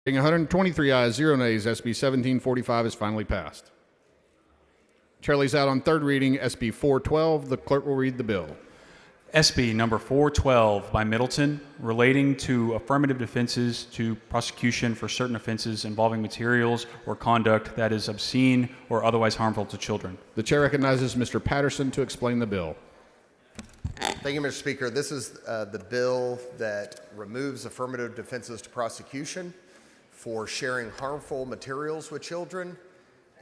Being 123 ayes, 0 nays, SB 1745 is finally passed. Chair lays out on third reading SB 412. The clerk will read the bill. SB number 412 by Middleton, relating to affirmative defenses to prosecution for certain offenses involving materials or conduct that is obscene or otherwise harmful to children. The chair recognizes Mr. Patterson to explain the bill. Thank you, Mr. Speaker. This is the bill that removes affirmative defenses to prosecution for sharing harmful materials with children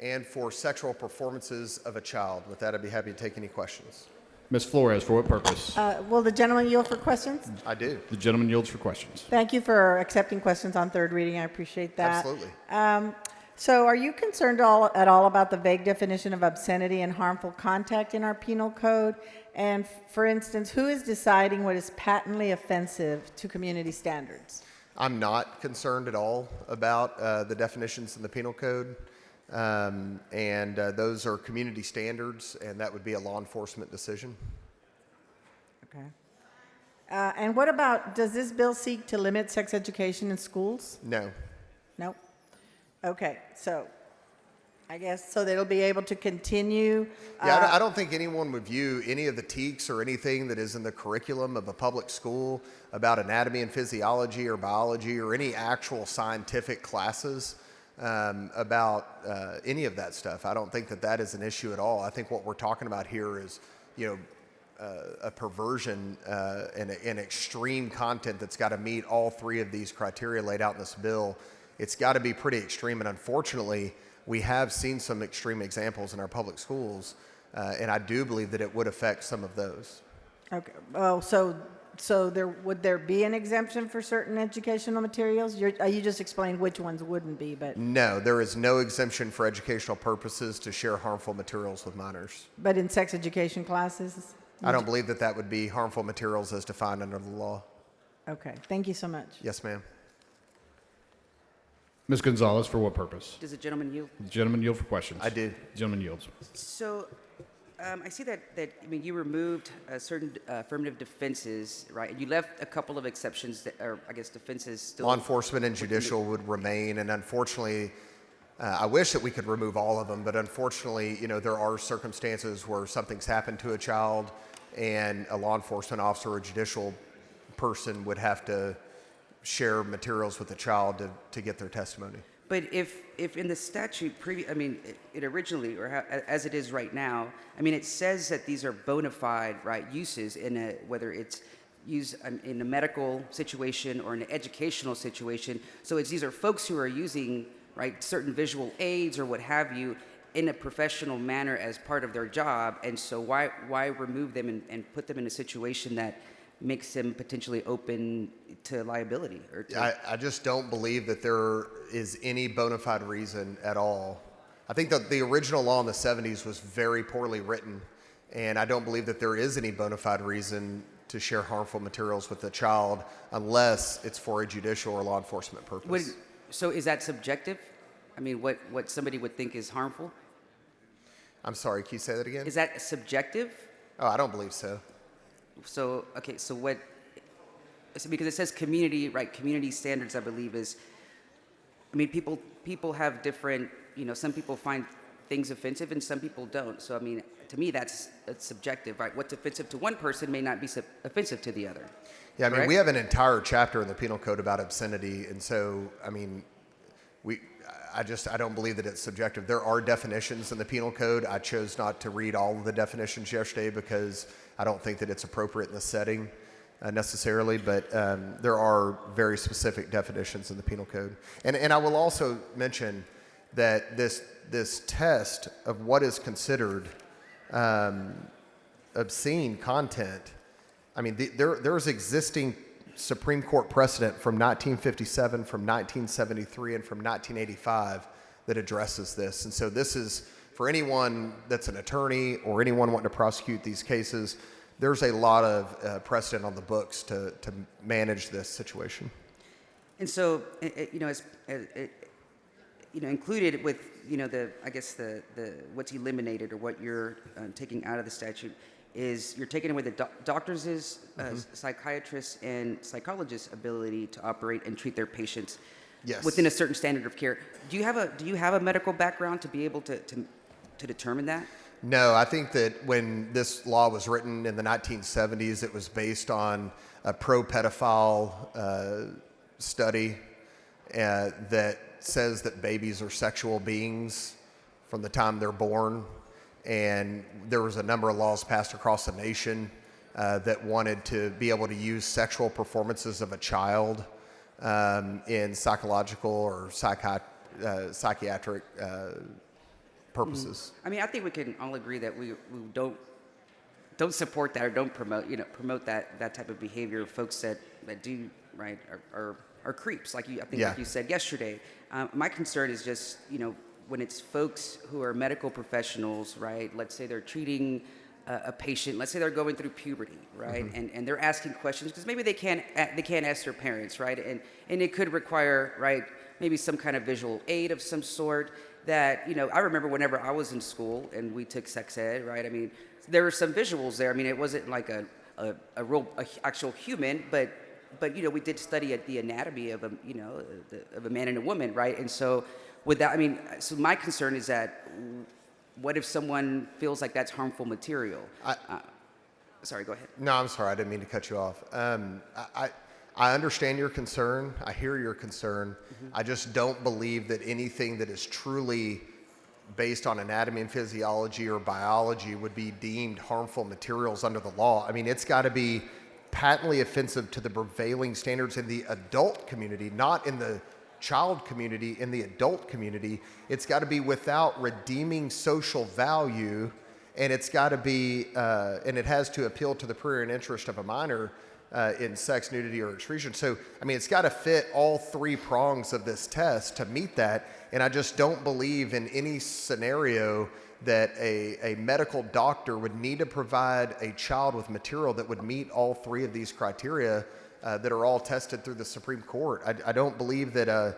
and for sexual performances of a child. With that, I'd be happy to take any questions. Ms. Flores, for what purpose? Will the gentleman yield for questions? I do. The gentleman yields for questions. Thank you for accepting questions on third reading. I appreciate that. Absolutely. So are you concerned at all about the vague definition of obscenity and harmful contact in our penal code? And for instance, who is deciding what is patently offensive to community standards? I'm not concerned at all about the definitions in the penal code. Those are community standards, and that would be a law enforcement decision. Okay. And what about, does this bill seek to limit sex education in schools? No. Nope. Okay, so I guess so they'll be able to continue. Yeah, I don't think anyone would view any of the TEKS or anything that is in the curriculum of a public school about anatomy and physiology or biology or any actual scientific classes about any of that stuff. I don't think that that is an issue at all. I think what we're talking about here is, a perversion and extreme content that's got to meet all three of these criteria laid out in this bill. It's got to be pretty extreme, and unfortunately, we have seen some extreme examples in our public schools, and I do believe that it would affect some of those. Okay. Well, so would there be an exemption for certain educational materials? You just explained which ones wouldn't be, but No, there is no exemption for educational purposes to share harmful materials with minors. but in sex education classes? I don't believe that that would be harmful materials as defined under the law. Okay. Thank you so much. Yes, ma'am. Ms. Gonzalez, for what purpose? Does the gentleman yield? The gentleman yield for questions. I do. The gentleman yields. So I see that you removed certain affirmative defenses, right? And you left a couple of exceptions that are, I guess, defenses still. Law enforcement and judicial would remain, and unfortunately, I wish that we could remove all of them, but unfortunately, there are circumstances where something's happened to a child and a law enforcement officer or judicial person would have to share materials with the child to get their testimony. But if in the statute, it originally, or as it is right now, it says that these are bona fide, right, uses whether it's used in a medical situation or in an educational situation. So these are folks who are using, right, certain visual aids or what have you in a professional manner as part of their job. And so why remove them and put them in a situation that makes them potentially open to liability? I just don't believe that there is any bona fide reason at all. I think that the original law in the 70s was very poorly written, and I don't believe that there is any bona fide reason to share harmful materials with a child unless it's for a judicial or law enforcement purpose. So is that subjective? What somebody would think is harmful? I'm sorry, can you say that again? Is that subjective? Oh, I don't believe so. So, okay, so what, so because it says community, right, community standards, I believe is, people have different, some people find things offensive and some people don't. So, to me, that's subjective, right? What's offensive to one person may not be offensive to the other. Yeah, correct? we have an entire chapter in the penal code about obscenity, and so, I don't believe that it's subjective. There are definitions in the penal code. I chose not to read all of the definitions yesterday because I don't think that it's appropriate in the setting necessarily, but there are very specific definitions in the penal code. And I will also mention that this test of what is considered obscene content, there's existing Supreme Court precedent from 1957, from 1973, and from 1985 that addresses this. And so this is, for anyone that's an attorney or anyone wanting to prosecute these cases, there's a lot of precedent on the books to manage this situation. And so, included with, the what's eliminated or what you're taking out of the statute is you're taking away the doctors', psychiatrists, and psychologists' ability to operate and treat their patients. Yes. within a certain standard of care. Do you have a medical background to be able to determine that? No, I think that when this law was written in the 1970s, it was based on a pro-pedophile study that says that babies are sexual beings from the time they're born. And there was a number of laws passed across the nation that wanted to be able to use sexual performances of a child in psychological or psychiatric purposes. I mean, I think we can all agree that we don't support that or don't promote that type of behavior. Folks that do, right, are creeps, like like you said yesterday. My concern is just, when it's folks who are medical professionals, right? Let's say they're treating a patient. Let's say they're going through puberty, right? Mm-hmm. And they're asking questions because maybe they can't ask their parents, right? And it could require, right, maybe some kind of visual aid of some sort. That, I remember whenever I was in school and we took sex ed, right? I mean, there were some visuals there. I mean, it wasn't like a real actual human, but we did study the anatomy of a man and a woman, right? And so with that, I mean, so my concern is that what if someone feels like that's harmful material? Sorry, go ahead. No, I'm sorry. I didn't mean to cut you off. I understand your concern. I hear your concern. I just don't believe that anything that is truly based on anatomy and physiology or biology would be deemed harmful materials under the law. I mean, it's got to be patently offensive to the prevailing standards in the adult community, not in the child community, in the adult community. It's got to be without redeeming social value, and it's got to be, and it has to appeal to the prurient interest of a minor in sex, nudity, or excretion. So, I mean, it's got to fit all three prongs of this test to meet that. And I just don't believe in any scenario that a medical doctor would need to provide a child with material that would meet all three of these criteria that are all tested through the Supreme Court. I don't believe that a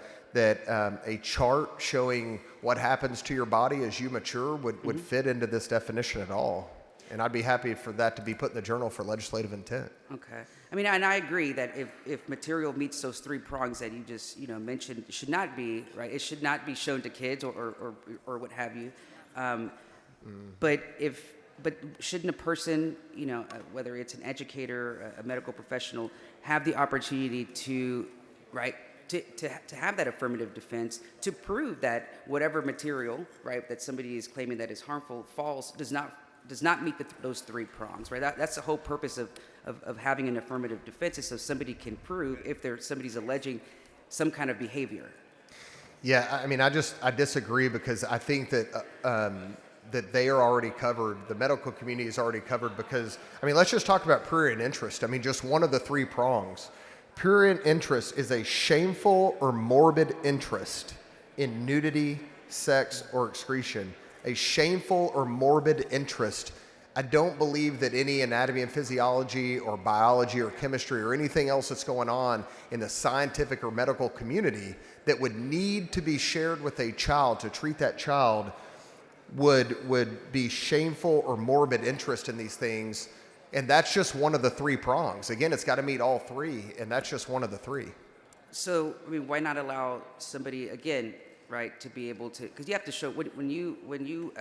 chart showing what happens to your body as you mature would fit into this definition at all. And I'd be happy for that to be put in the journal for legislative intent. Okay. I mean, and I agree that if material meets those three prongs that you just mentioned, it should not be, right? It should not be shown to kids or what have you. But shouldn't a person, whether it's an educator, a medical professional, have the opportunity to, right, to have that affirmative defense to prove that whatever material, right, that somebody is claiming that is harmful does not meet those three prongs, right? That's the whole purpose of having an affirmative defense, is so somebody can prove if somebody's alleging some kind of behavior. Yeah, I mean, I disagree, because I think that that they are already covered. The medical community is already covered, because, I mean, let's just talk about prurient interest. I mean, just one of the three prongs. Prurient interest is a shameful or morbid interest in nudity, sex, or excretion. A shameful or morbid interest. I don't believe that any anatomy and physiology or biology or chemistry or anything else that's going on in the scientific or medical community that would need to be shared with a child to treat that child would be shameful or morbid interest in these things. And that's just one of the three prongs. Again, it's got to meet all three, and that's just one of the three. So, I mean, why not allow somebody, again, right, to be able to, because you have to show, when you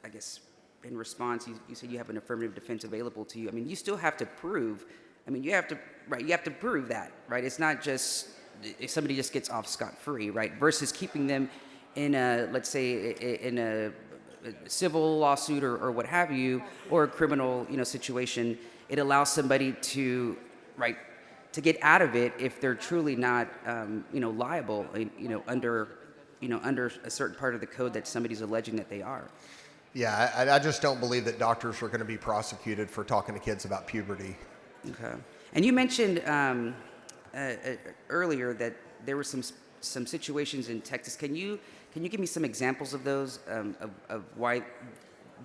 I guess, in response, you said you have an affirmative defense available to you. I mean, you still have to prove, you have to prove that, right? It's not just, if somebody just gets off scot-free, right, versus keeping them in let's say, in a civil lawsuit or what have you, or a criminal, situation. It allows somebody to, right, to get out of it if they're truly not, liable, under a certain part of the code that somebody's alleging that they are. Yeah, I just don't believe that doctors are going to be prosecuted for talking to kids about puberty. Okay. And you mentioned earlier that there were some situations in Texas. Can you give me some examples of those, of why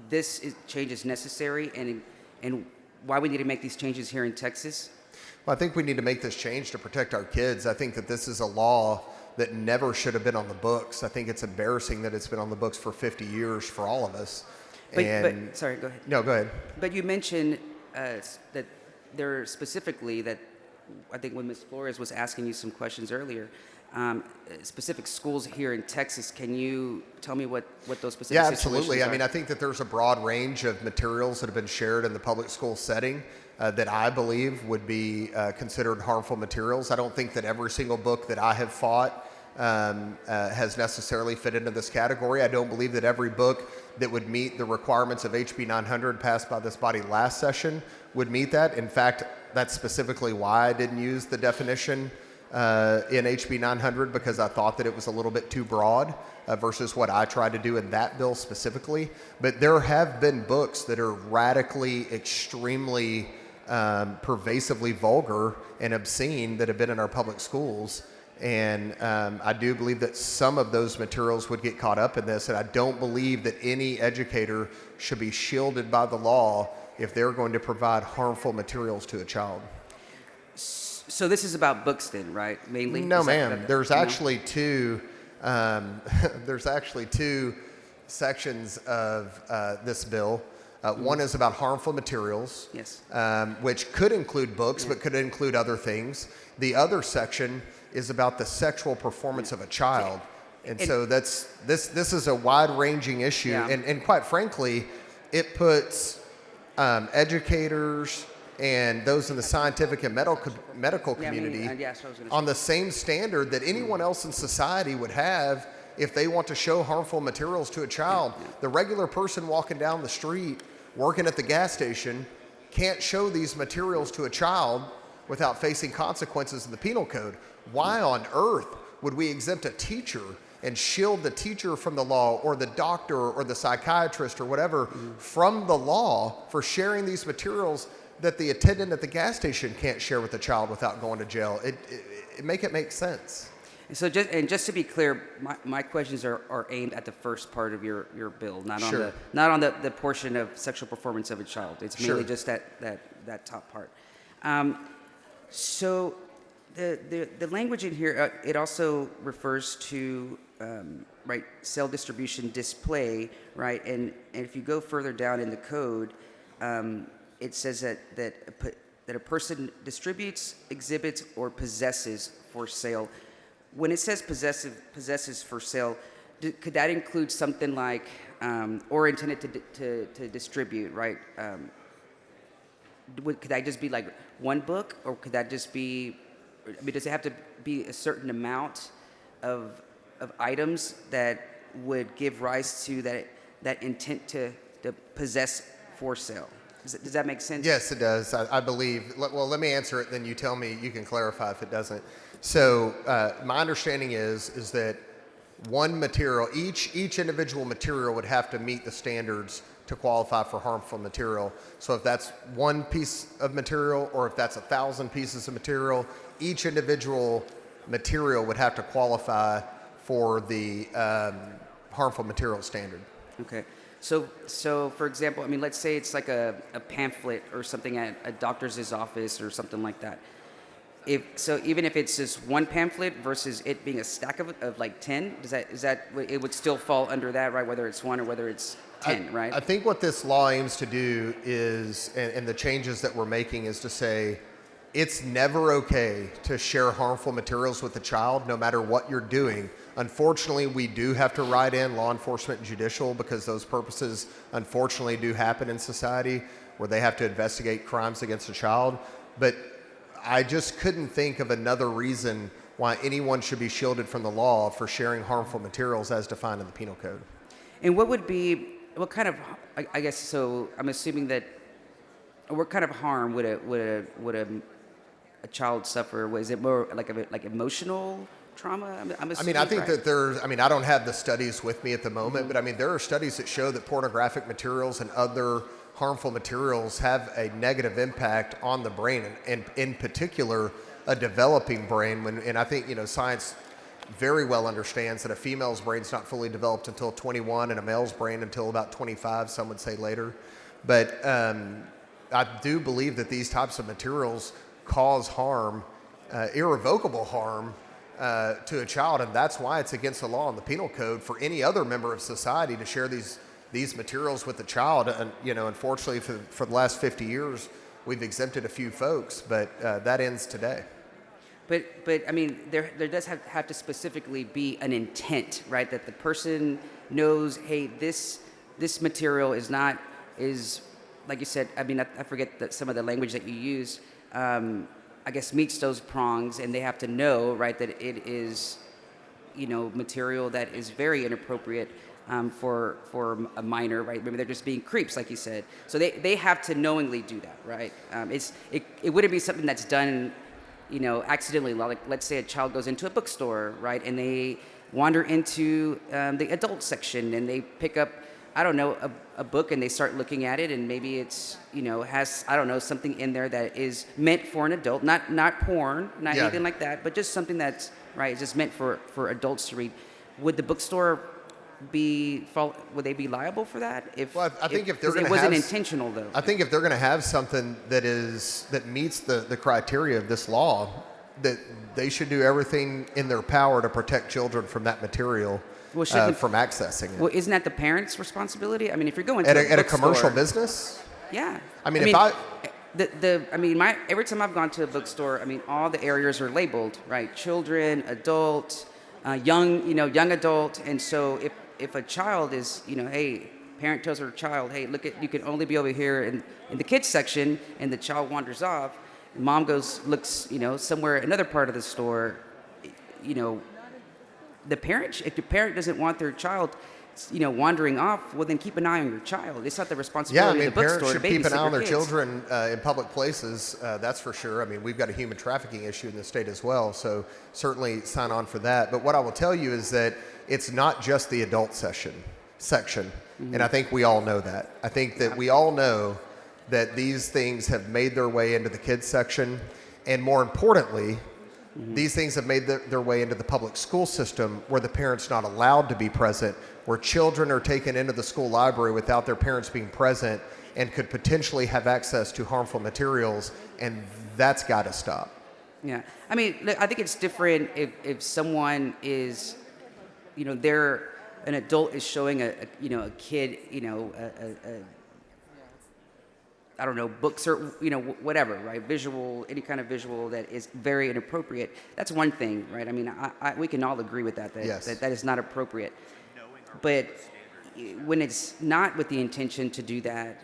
this change is necessary, and why we need to make these changes here in Texas? Well, I think we need to make this change to protect our kids. I think that this is a law that never should have been on the books. I think it's embarrassing that it's been on the books for 50 years for all of us. But sorry, go ahead. No, go ahead. But you mentioned that there specifically, that I think when Ms. Flores was asking you some questions earlier, specific schools here in Texas. Can you tell me what those specific Yeah, situations absolutely. I are? mean, I think that there's a broad range of materials that have been shared in the public school setting that I believe would be considered harmful materials. I don't think that every single book that I have fought has necessarily fit into this category. I don't believe that every book that would meet the requirements of HB 900 passed by this body last session would meet that. In fact, that's specifically why I didn't use the definition in HB 900, because I thought that it was a little bit too broad versus what I tried to do in that bill specifically. But there have been books that are radically, extremely pervasively vulgar and obscene that have been in our public schools. And I do believe that some of those materials would get caught up in this. And I don't believe that any educator should be shielded by the law if they're going to provide harmful materials to a child. So this is about books then, right? Mainly? No, Is that- ma'am. There's actually two. There's actually two sections of this bill. One is about harmful materials, Yes. which could include books, but could include other things. The other section is about the sexual performance of a child, and so this is a wide-ranging issue, Yeah. and quite frankly, it puts educators and those in the scientific and medical community yeah, that's what I was gonna say. on the same standard that anyone else in society would have if they want to show harmful materials to a child. The regular person walking down the street, working at the gas station, can't show these materials to a child without facing consequences in the penal code. Why on earth would we exempt a teacher and shield the teacher from the law, or the doctor or the psychiatrist or whatever from the law for sharing these materials that the attendant at the gas station can't share with the child without going to jail? It make sense. So just to be clear, my questions are aimed at the first part of your bill, not on the portion of sexual performance of a child. It's mainly just that top part. So the language in here, it also refers to right, sale, distribution, display, right, and if you go further down in the code, it says that a person distributes, exhibits, or possesses for sale. When it says possesses for sale, could that include something like or intended to distribute, right? Could that just be like one book, or could that just be? I mean, does it have to be a certain amount of items that would give rise to that intent to possess for sale? Does that make sense? Yes, it does. I believe. Well, let me answer it, then you tell me. You can clarify if it doesn't. So my understanding is that one material, each individual material would have to meet the standards to qualify for harmful material. So if that's one piece of material, or if that's 1,000 pieces of material, each individual material would have to qualify for the harmful material standard. Okay. So for example, I mean, let's say it's like a pamphlet or something at a doctor's office or something like that. Even if it's just one pamphlet versus it being a stack of like 10, is that it would still fall under that, right? Whether it's one or whether it's 10, right? I think what this law aims to do is, and the changes that we're making, is to say it's never okay to share harmful materials with a child, no matter what you're doing. Unfortunately, we do have to write in law enforcement and judicial, because those purposes unfortunately do happen in society, where they have to investigate crimes against a child. But I just couldn't think of another reason why anyone should be shielded from the law for sharing harmful materials as defined in the penal code. And what kind of, I guess, so I'm assuming that, what kind of harm would a child suffer? Was it more like emotional trauma? I'm assuming, I think right? that I don't have the studies with me at the moment, but there are studies that show that pornographic materials and other harmful materials have a negative impact on the brain, and in particular, a developing brain. And I think, science very well understands that a female's brain's not fully developed until 21, and a male's brain until about 25, some would say later. But I do believe that these types of materials cause harm, irrevocable harm, to a child, and that's why it's against the law in the penal code for any other member of society to share these materials with the child. And unfortunately, for the last 50 years, we've exempted a few folks, but that ends today. But I mean, there does have to specifically be an intent, right? That the person knows, hey, this material is like you said. I mean, I forget some of the language that you use. I guess meets those prongs, and they have to know, right, that it is, material that is very inappropriate for a minor, right? Maybe they're just being creeps, like you said. So they have to knowingly do that, right? It wouldn't be something that's done, accidentally. Like, let's say a child goes into a bookstore, right, and they wander into the adult section and they pick up, I don't know, a book, and they start looking at it, and maybe it's, has, I don't know, something in there that is meant for an adult, not porn, not anything like that, but just something that's, right, just meant for adults to read. Would the bookstore would they be liable for that? If it wasn't intentional, though. I think if they're going to have something that meets the criteria of this law, that they should do everything in their power to protect children from that material. From accessing it. Well, isn't that the parents' responsibility? I mean, if you're going to at a commercial business, yeah. every time I've gone to a bookstore, I mean, all the areas are labeled, right? Children, adult, young adult, and so if a child is, hey, parent tells her child, hey, you can only be over here in the kids section, and the child wanders off, and mom looks, somewhere another part of the store, if the parent doesn't want their child, wandering off, well, then keep an eye on your child. It's not the responsibility of the bookstore to babysit parents should keep an eye on their kids. children in public places. That's for sure. I mean, we've got a human trafficking issue in the state as well, so certainly sign on for that. But what I will tell you is that it's not just the adult section, and I think we all know that. I think that we all know that these things have made their way into the kids section, and more importantly, these things have made their way into the public school system, where the parent's not allowed to be present, where children are taken into the school library without their parents being present and could potentially have access to harmful materials, and that's got to stop. Yeah. I mean, look, I think it's different if someone is, an adult is showing a kid, I don't know, books or, whatever, right? Any kind of visual that is very inappropriate. That's one thing, right? I mean, we can all agree with that that is not appropriate. But when it's not with the intention to do that,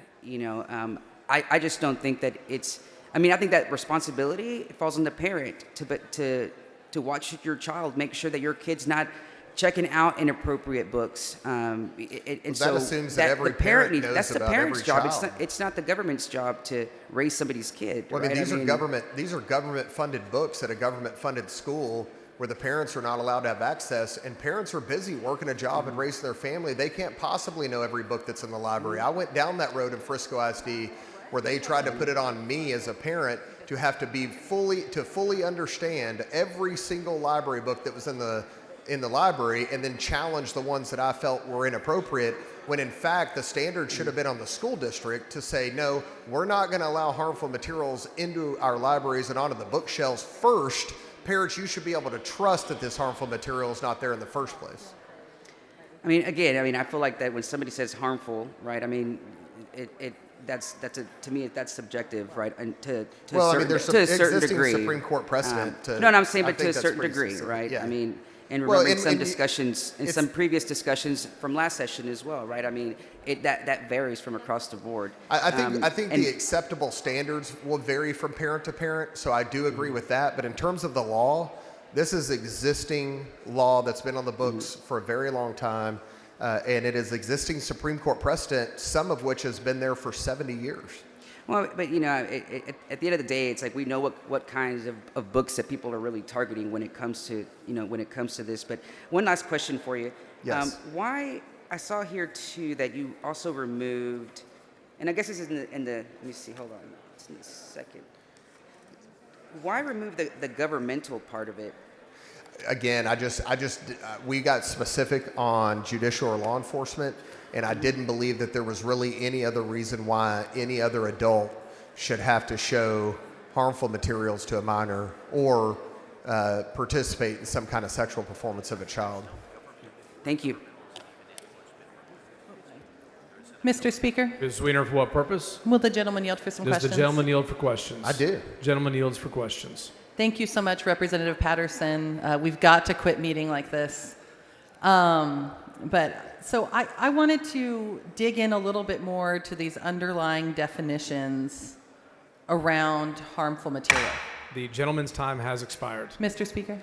I just don't think that I think that responsibility falls on the parent to watch your child, make sure that your kid's not checking out inappropriate books, That assumes that every parent knows that's the about parent's every job. child. It's not the government's job to raise somebody's kid. Well, right? I mean, these are government-funded books at a government-funded school where the parents are not allowed to have access, and parents are busy working a job and raising their family. They can't possibly know every book that's in the library. I went down that road in Frisco ISD where they tried to put it on me as a parent to have to fully understand every single library book that was in the library, and then challenge the ones that I felt were inappropriate, when in fact the standard should have been on the school district to say, no, we're not going to allow harmful materials into our libraries and onto the bookshelves first. Parents, you should be able to trust that this harmful material is not there in the first place. I mean, again, I feel like that when somebody says harmful, right? I mean, to me that's subjective, right? And to a certain degree. Supreme Court precedent. I'm saying, but to a certain degree, right? Yeah. I mean, and remembering some previous discussions from last session as well, right? I mean, that varies from across the board. I think the acceptable standards will vary from parent to parent, so I do agree with that. But in terms of the law, this is existing law that's been on the books for a very long time, and it is existing Supreme Court precedent, some of which has been there for 70 years. Well, but at the end of the day, it's like we know what kinds of books that people are really targeting when it comes to this. But one last question for you. Yes. Why I saw here too that you also removed, and I guess this is in the let me see. Hold on, it's in a second. Why remove the governmental part of it? Again, we got specific on judicial or law enforcement, and I didn't believe that there was really any other reason why any other adult should have to show harmful materials to a minor or participate in some kind of sexual performance of a child. Thank you. Mr. Speaker, Ms. Weiner, for what purpose? will the gentleman yield for some Does questions? the gentleman yield for questions? I do. Gentleman yields for questions. Thank you so much, Representative Patterson. We've got to quit meeting like this. So I wanted to dig in a little bit more to these underlying definitions around harmful material. The gentleman's time has expired. Mr. Speaker,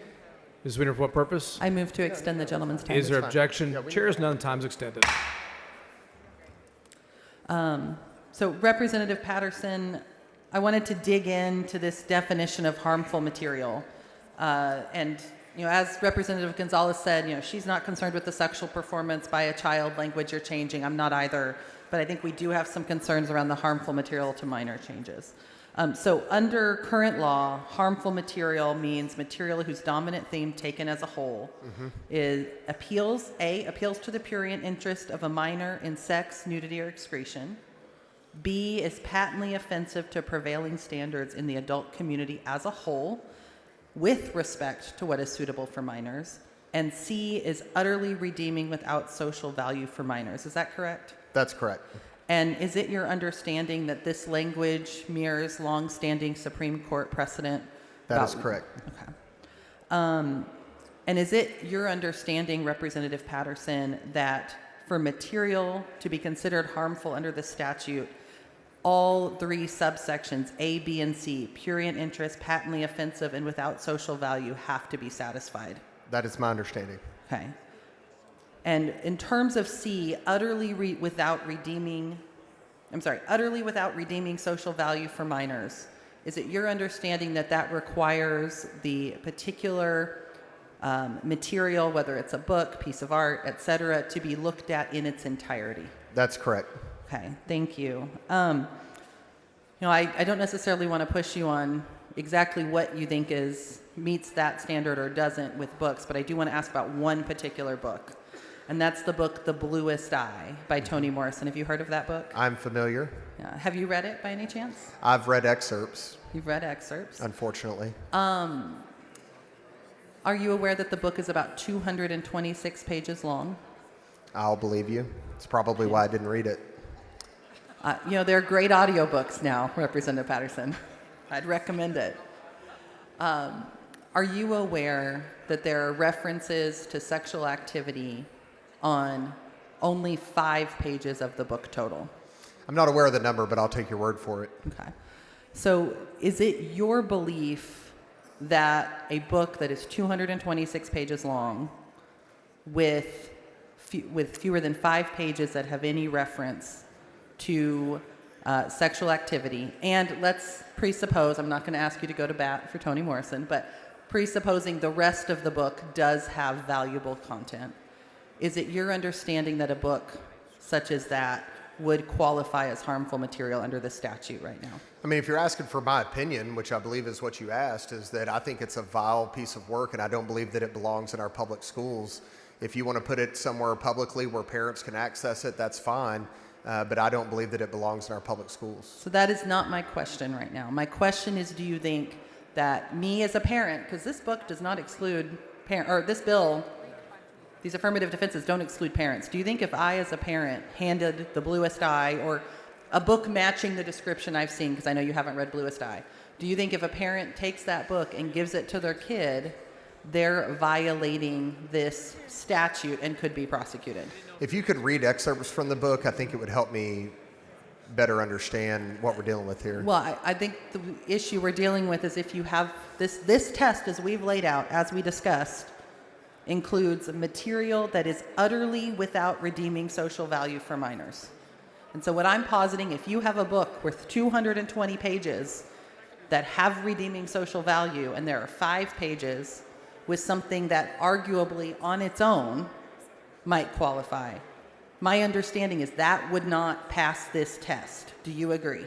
Ms. Weiner, for what purpose? I move to extend the gentleman's time. Is there objection? Chair is none. Time's extended. So Representative Patterson, I wanted to dig into this definition of harmful material. And as Representative Gonzalez said, she's not concerned with the sexual performance by a child, language you're changing. I'm not either. But I think we do have some concerns around the harmful material to minor changes. So under current law, harmful material means material whose dominant theme taken as a whole appeals to the prurient interest of a minor in sex, nudity, or excretion. B, is patently offensive to prevailing standards in the adult community as a whole, with respect to what is suitable for minors. And C, is utterly redeeming without social value for minors. Is that correct? That's correct. And is it your understanding that this language mirrors longstanding Supreme Court precedent? That is correct. Okay. And is it your understanding, Representative Patterson, that for material to be considered harmful under the statute, all three subsections, A, B, and C, prurient interest, patently offensive, and without social value, have to be satisfied? That is my understanding. Okay. And in terms of C, utterly without redeeming social value for minors, is it your understanding that that requires the particular material, whether it's a book, piece of art, et cetera, to be looked at in its entirety? That's correct. Okay, thank you. I don't necessarily want to push you on exactly what you think meets that standard or doesn't with books, but I do want to ask about one particular book. And that's the book The Bluest Eye by Toni Morrison. Have you heard of that book? I'm familiar. Yeah. Have you read it by any chance? I've read excerpts. You've read excerpts? Unfortunately. Are you aware that the book is about 226 pages long? I'll believe you. It's probably why I didn't read it. There are great audiobooks now, Representative Patterson. I'd recommend it. Are you aware that there are references to sexual activity on only 5 pages of the book total? I'm not aware of the number, but I'll take your word for it. Okay. So is it your belief that a book that is 226 pages long with fewer than 5 pages that have any reference to sexual activity, and let's presuppose, I'm not going to ask you to go to bat for Toni Morrison, but presupposing the rest of the book does have valuable content, is it your understanding that a book such as that would qualify as harmful material under the statute right now? I mean, if you're asking for my opinion, which I believe is what you asked, is that I think it's a vile piece of work, and I don't believe that it belongs in our public schools. If you want to put it somewhere publicly where parents can access it, that's fine, but I don't believe that it belongs in our public schools. So that is not my question right now. My question is, do you think that me as a parent, because this book does not exclude this bill, these affirmative defenses don't exclude parents. Do you think if I as a parent handed The Bluest Eye, or a book matching the description I've seen, because I know you haven't read Bluest Eye, do you think if a parent takes that book and gives it to their kid, they're violating this statute and could be prosecuted? If you could read excerpts from the book, I think it would help me better understand what we're dealing with here. Well, I think the issue we're dealing with is if you have this test, as we've laid out, as we discussed, includes material that is utterly without redeeming social value for minors. And so what I'm positing, if you have a book with 220 pages that have redeeming social value, and there are 5 pages with something that arguably on its own might qualify, my understanding is that would not pass this test. Do you agree?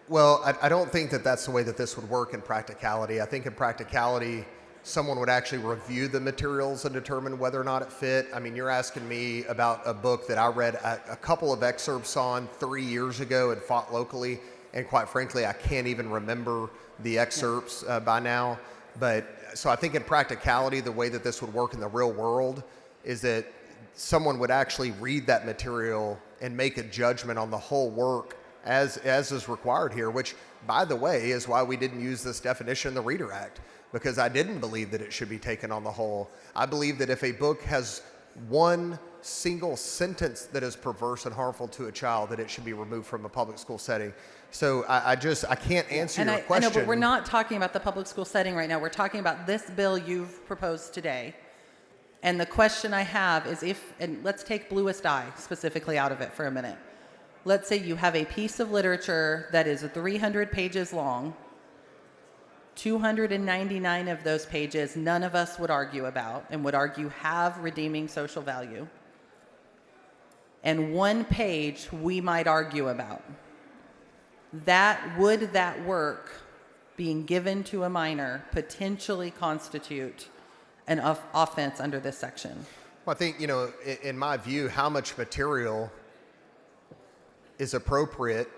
Well, I don't think that that's the way that this would work in practicality. I think in practicality, someone would actually review the materials and determine whether or not it fit. I mean, you're asking me about a book that I read a couple of excerpts on 3 years ago and fought locally, and quite frankly, I can't even remember the excerpts by now. But so I think in practicality, the way that this would work in the real world is that someone would actually read that material and make a judgment on the whole work as is required here, which, by the way, is why we didn't use this definition in the Reader Act, because I didn't believe that it should be taken on the whole. I believe that if a book has one single sentence that is perverse and harmful to a child, that it should be removed from a public school setting. So I can't answer your question. I know, but we're not talking about the public school setting right now. We're talking about this bill you've proposed today. And the question I have is and let's take Bluest Eye specifically out of it for a minute. Let's say you have a piece of literature that is 300 pages long, 299 of those pages none of us would argue about and would argue have redeeming social value. And one page we might argue about. Would that work being given to a minor potentially constitute an offense under this section? Well, I think, in my view, how much material is appropriate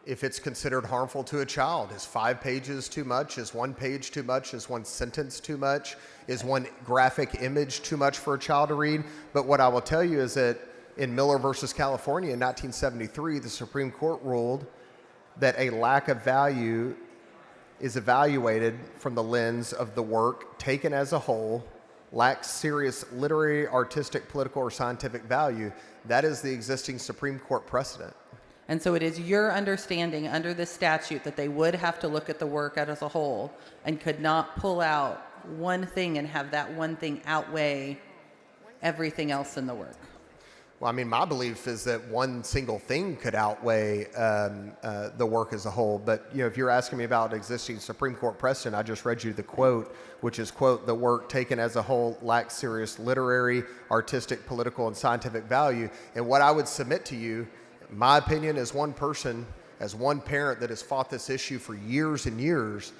if it's considered harmful to a child? Is 5 pages too much? Is 1 page too much? Is 1 sentence too much? Is 1 graphic image too much for a child to read? But what I will tell you is that in Miller versus California in 1973, the Supreme Court ruled that a lack of value is evaluated from the lens of the work taken as a whole, lacks serious literary, artistic, political, or scientific value. That is the existing Supreme Court precedent. And so it is your understanding under this statute that they would have to look at the work as a whole and could not pull out one thing and have that one thing outweigh everything else in the work. Well, I mean, my belief is that one single thing could outweigh the work as a whole. But, if you're asking me about existing Supreme Court precedent, I just read you the quote, which is, quote, "The work taken as a whole lacks serious literary, artistic, political, and scientific value." And what I would submit to you, my opinion as one person, as one parent that has fought this issue for years and years,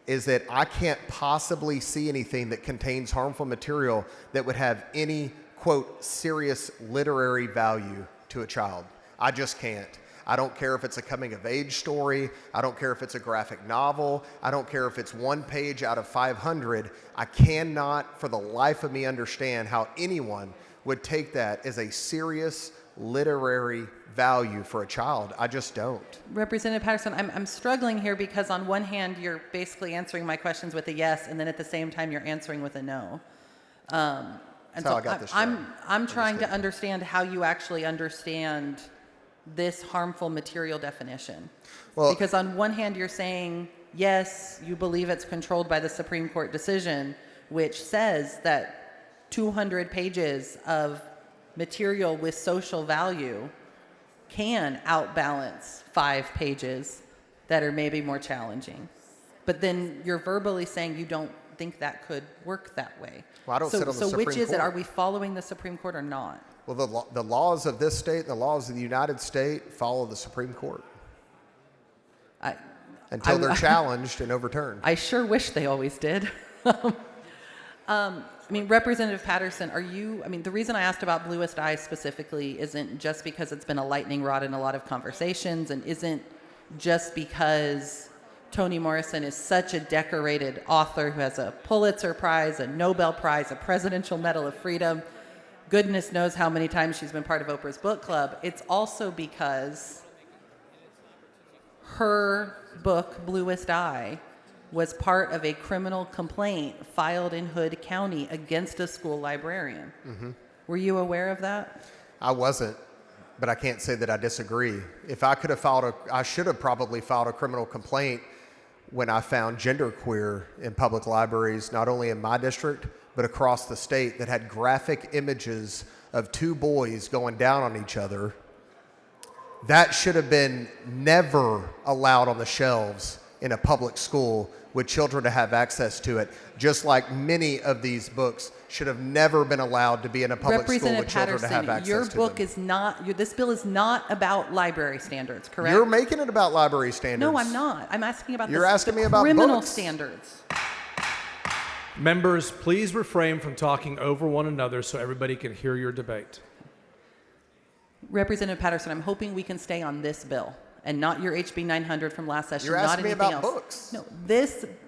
is that I can't possibly see anything that contains harmful material that would have any, quote, serious literary value to a child. I just can't. I don't care if it's a coming of age story. I don't care if it's a graphic novel. I don't care if it's 1 page out of 500. I cannot for the life of me understand how anyone would take that as a serious literary value for a child. I just don't. Representative Patterson, I'm struggling here because on one hand, you're basically answering my questions with a yes, and then at the same time, you're answering with a no. And That's how so I got this I'm trying to understand how you actually understand this harmful material definition. Well, because on one hand, you're saying, yes, you believe it's controlled by the Supreme Court decision, which says that 200 pages of material with social value can outbalance 5 pages that are maybe more challenging. But then you're verbally saying you don't think that could work that way. Well, I don't sit on the so Supreme which is it? Court. Are we following the Supreme Court or not? Well, the laws of this state, the laws of the United States follow the Supreme Court until they're challenged and overturned. I sure wish they always did. Representative Patterson, the reason I asked about Bluest Eye specifically isn't just because it's been a lightning rod in a lot of conversations and isn't just because Toni Morrison is such a decorated author who has a Pulitzer Prize, a Nobel Prize, a Presidential Medal of Freedom. Goodness knows how many times she's been part of Oprah's book club. It's also because her book, Bluest Eye, was part of a criminal complaint filed in Hood County against a school librarian. Mm-hmm. Were you aware of that? I wasn't, but I can't say that I disagree. If I could have I should have probably filed a criminal complaint when I found genderqueer in public libraries, not only in my district, but across the state, that had graphic images of 2 boys going down on each other. That should have been never allowed on the shelves in a public school with children to have access to it, just like many of these books should have never been allowed to be in a public school with children to have access to them. Your book is not, this bill is not about library standards, correct? You're making it about library standards. No, I'm not. I'm asking about You're asking me about criminal books. standards. Members, please refrain from talking over one another so everybody can hear your debate. Representative Patterson, I'm hoping we can stay on this bill and not your HB 900 from last session. You're not asking me anything about else. books. No,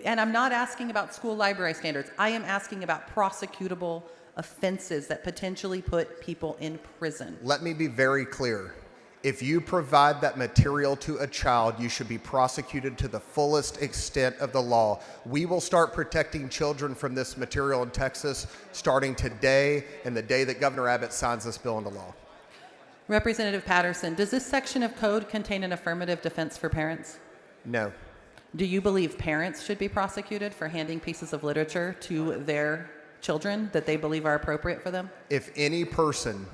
and I'm not asking about school library standards. I am asking about prosecutable offenses that potentially put people in prison. Let me be very clear. If you provide that material to a child, you should be prosecuted to the fullest extent of the law. We will start protecting children from this material in Texas starting today and the day that Governor Abbott signs this bill into law. Representative Patterson, does this section of code contain an affirmative defense for parents? No. Do you believe parents should be prosecuted for handing pieces of literature to their children that they believe are appropriate for them? If any person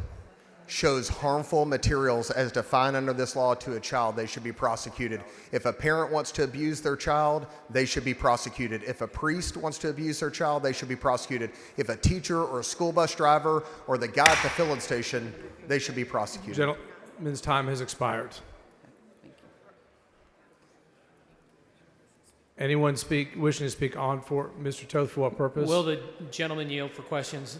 shows harmful materials as defined under this law to a child, they should be prosecuted. If a parent wants to abuse their child, they should be prosecuted. If a priest wants to abuse their child, they should be prosecuted. If a teacher or a school bus driver or the guy at the filling station, they should be prosecuted. Gentleman's time has expired. Anyone wishing to speak on for Mr. Toth for what purpose? Will the gentleman yield for questions?